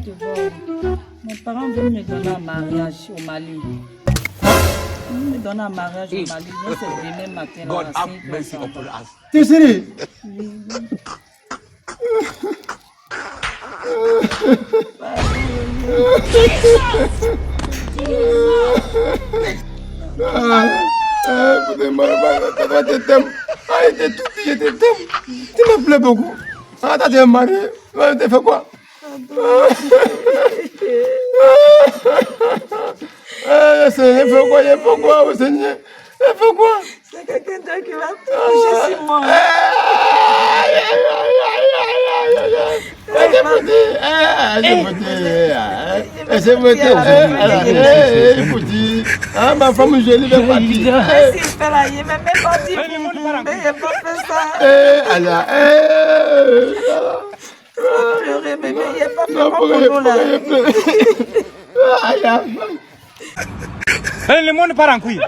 te voir. Mes parents veulent me donner un mariage au Mali. Ils veulent me donner un mariage au Mali. C'est demain matin. God have mercy upon us. Tu es sérieux? Je t'aime. Ah, il était tout petit, je t'aime. Tu me plais beaucoup. Ah, t'as été marié. Tu fait quoi? Seigneur, il fait quoi, Seigneur? Il fait quoi? C'est quelqu'un d'autre qui va toucher sur moi. Ma femme jolie va partir. Si, il fait là, il m'a même pas dit. Mais il n'a pas fait ça. Pleurer, mais il n'a pas fait mon boulot là. Le monde part en couille.